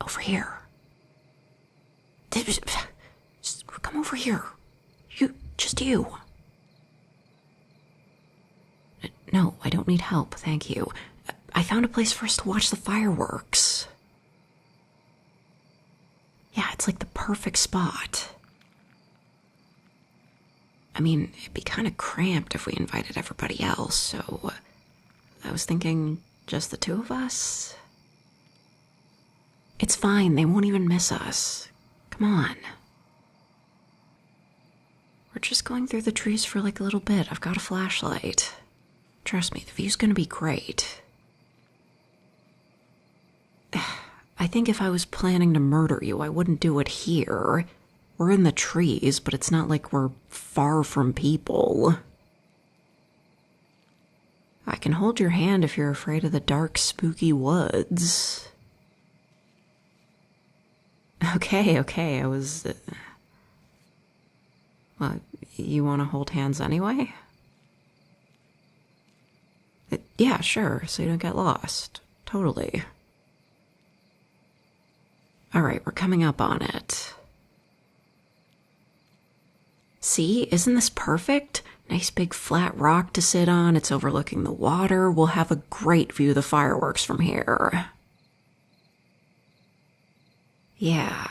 over here. Just come over here. Just you. No, I don't need help, thank you. I found a place for us to watch the fireworks. Yeah, it's like the perfect spot. I mean, it'd be kind of cramped if we invited everybody else, so I was thinking just the two of us. It's fine, they won't even miss us. Come on. We're just going through the trees for like a little bit. I've got a flashlight. Trust me, the view's gonna be great. I think if I was planning to murder you, I wouldn't do it here. We're in the trees, but it's not like we're far from people. I can hold your hand if you're afraid of the dark, spooky woods. Okay, I was... Well, you want to hold hands anyway? Yeah, sure, so you don't get lost. Totally. Alright, we're coming up on it. See, isn't this perfect? Nice big flat rock to sit on, it's overlooking the water. We'll have a great view of the fireworks from here. Yeah,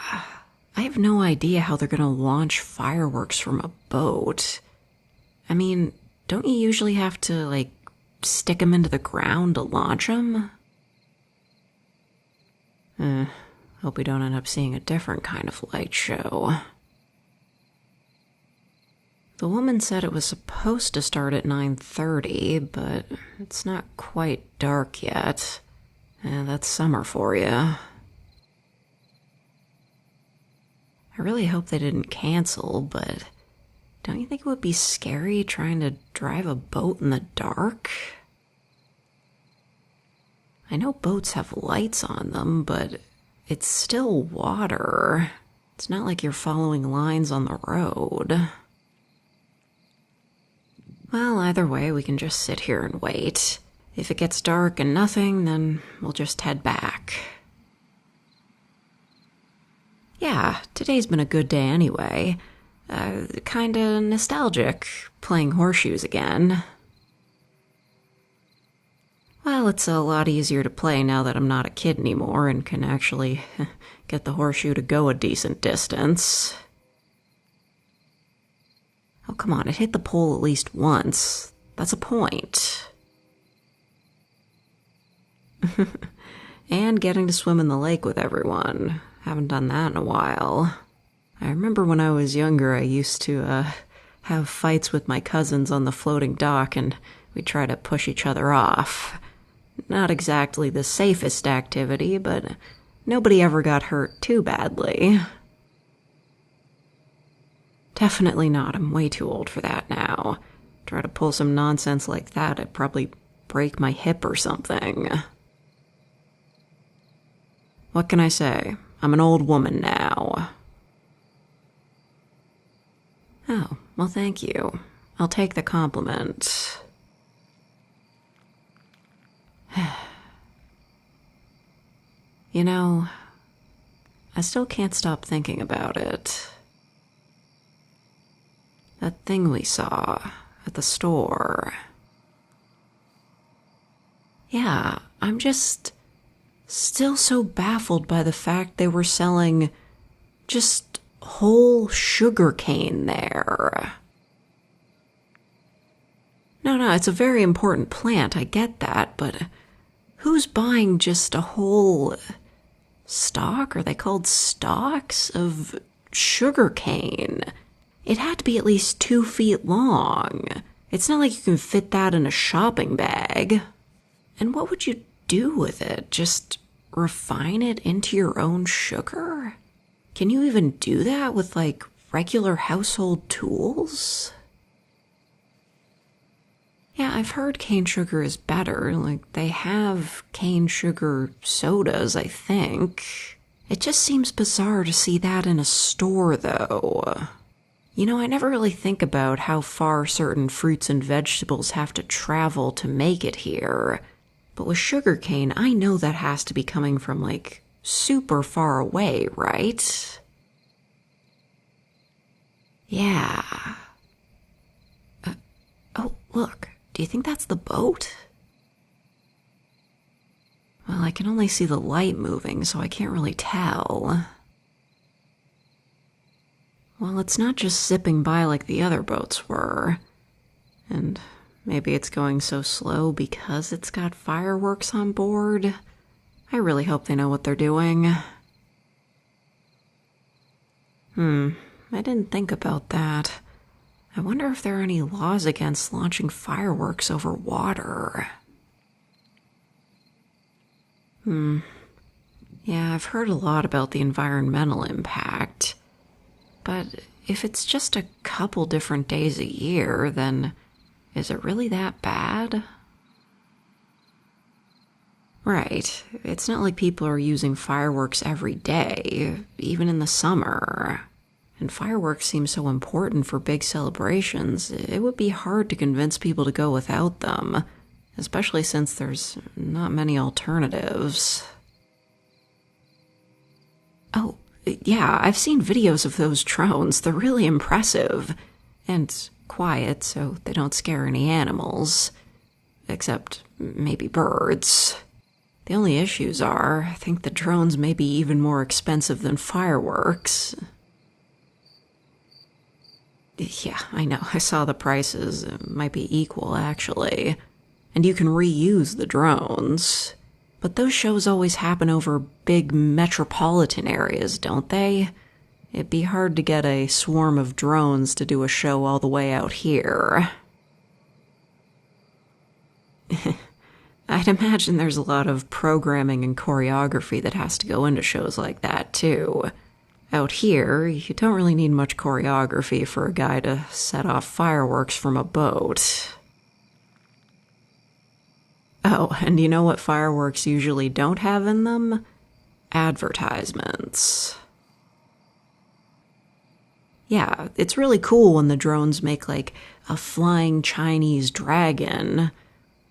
I have no idea how they're gonna launch fireworks from a boat. I mean, don't you usually have to, like, stick them into the ground to launch them? Hope we don't end up seeing a different kind of light show. The woman said it was supposed to start at 9:30, but it's not quite dark yet. That's summer for you. I really hope they didn't cancel, but don't you think it would be scary trying to drive a boat in the dark? I know boats have lights on them, but it's still water. It's not like you're following lines on the road. Well, either way, we can just sit here and wait. If it gets dark and nothing, then we'll just head back. Yeah, today's been a good day anyway. Kinda nostalgic, playing horseshoes again. Well, it's a lot easier to play now that I'm not a kid anymore and can actually get the horseshoe to go a decent distance. Oh, come on, it hit the pole at least once. That's a point. And getting to swim in the lake with everyone. Haven't done that in a while. I remember when I was younger, I used to have fights with my cousins on the floating dock, and we'd try to push each other off. Not exactly the safest activity, but nobody ever got hurt too badly. Definitely not. I'm way too old for that now. Try to pull some nonsense like that, I'd probably break my hip or something. What can I say? I'm an old woman now. Oh, well, thank you. I'll take the compliment. You know, I still can't stop thinking about it. That thing we saw at the store. Yeah, I'm just still so baffled by the fact they were selling just whole sugar cane there. No, it's a very important plant, I get that, but who's buying just a whole stalk? Are they called stalks of sugar cane? It had to be at least 2 feet long. It's not like you can fit that in a shopping bag. And what would you do with it? Just refine it into your own sugar? Can you even do that with, like, regular household tools? Yeah, I've heard cane sugar is better. Like, they have cane sugar sodas, I think. It just seems bizarre to see that in a store, though. You know, I never really think about how far certain fruits and vegetables have to travel to make it here. But with sugarcane, I know that has to be coming from, like, super far away, right? Yeah. Oh, look. Do you think that's the boat? Well, I can only see the light moving, so I can't really tell. Well, it's not just zipping by like the other boats were. And maybe it's going so slow because it's got fireworks on board. I really hope they know what they're doing. I didn't think about that. I wonder if there are any laws against launching fireworks over water. Yeah, I've heard a lot about the environmental impact. But if it's just a couple different days a year, then is it really that bad? Right. It's not like people are using fireworks every day, even in the summer. And fireworks seem so important for big celebrations, it would be hard to convince people to go without them, especially since there's not many alternatives. Oh, yeah, I've seen videos of those drones. They're really impressive. And quiet, so they don't scare any animals. Except maybe birds. The only issues are, I think the drones may be even more expensive than fireworks. Yeah, I know. I saw the prices. It might be equal, actually. And you can reuse the drones. But those shows always happen over big metropolitan areas, don't they? It'd be hard to get a swarm of drones to do a show all the way out here. I'd imagine there's a lot of programming and choreography that has to go into shows like that, too. Out here, you don't really need much choreography for a guy to set off fireworks from a boat. Oh, and you know what fireworks usually don't have in them? Advertisements. Yeah, it's really cool when the drones make like a flying Chinese dragon.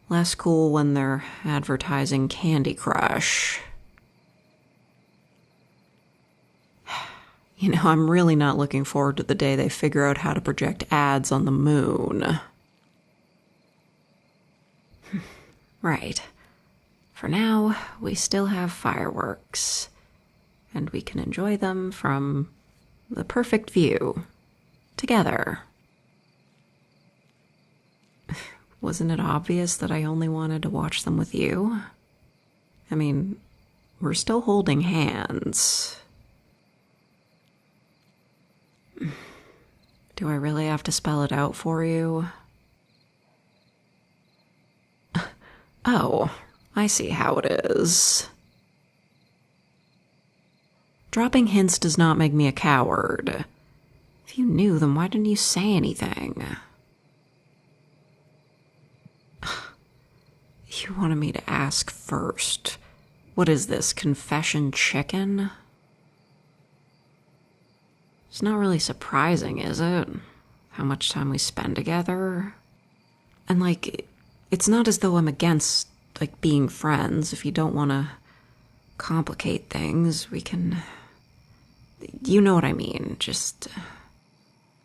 Less cool when they're advertising Candy Crush. You know, I'm really not looking forward to the day they figure out how to project ads on the moon. Right. For now, we still have fireworks. And we can enjoy them from the perfect view. Together. Wasn't it obvious that I only wanted to watch them with you? I mean, we're still holding hands. Do I really have to spell it out for you? Oh, I see how it is. Dropping hints does not make me a coward. If you knew, then why didn't you say anything? You wanted me to ask first. What is this, confession chicken? It's not really surprising, is it? How much time we spend together? And like, it's not as though I'm against, like, being friends. If you don't want to complicate things, we can... You know what I mean. Just...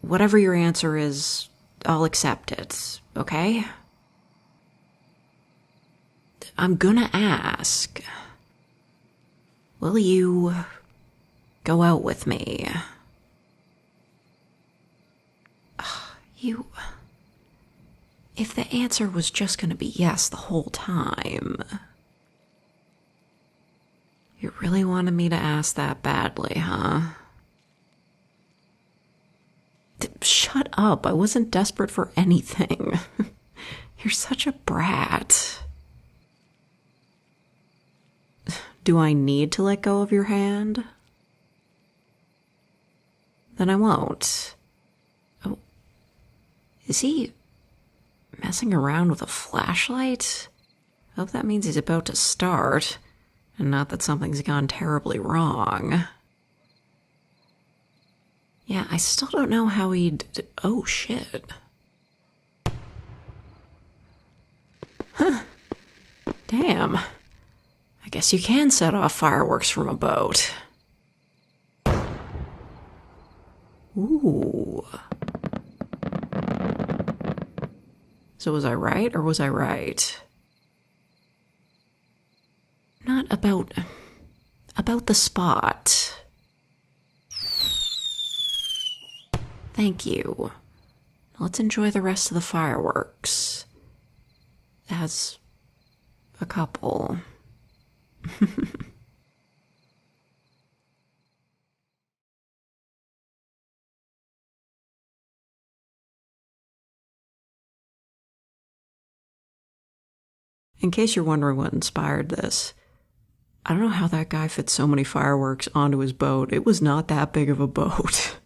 whatever your answer is, I'll accept it, okay? I'm gonna ask. Will you go out with me? If the answer was just gonna be yes the whole time. You really wanted me to ask that badly, huh? Shut up, I wasn't desperate for anything. You're such a brat. Do I need to let go of your hand? Then I won't. Oh, is he messing around with a flashlight? I hope that means he's about to start, and not that something's gone terribly wrong. Yeah, I still don't know how he'd... Oh, shit. Huh. Damn. I guess you can set off fireworks from a boat. Ooh. So was I right or was I right? Not about the spot. Thank you. Let's enjoy the rest of the fireworks. As a couple. In case you're wondering what inspired this, I don't know how that guy fit so many fireworks onto his boat. It was not that big of a boat.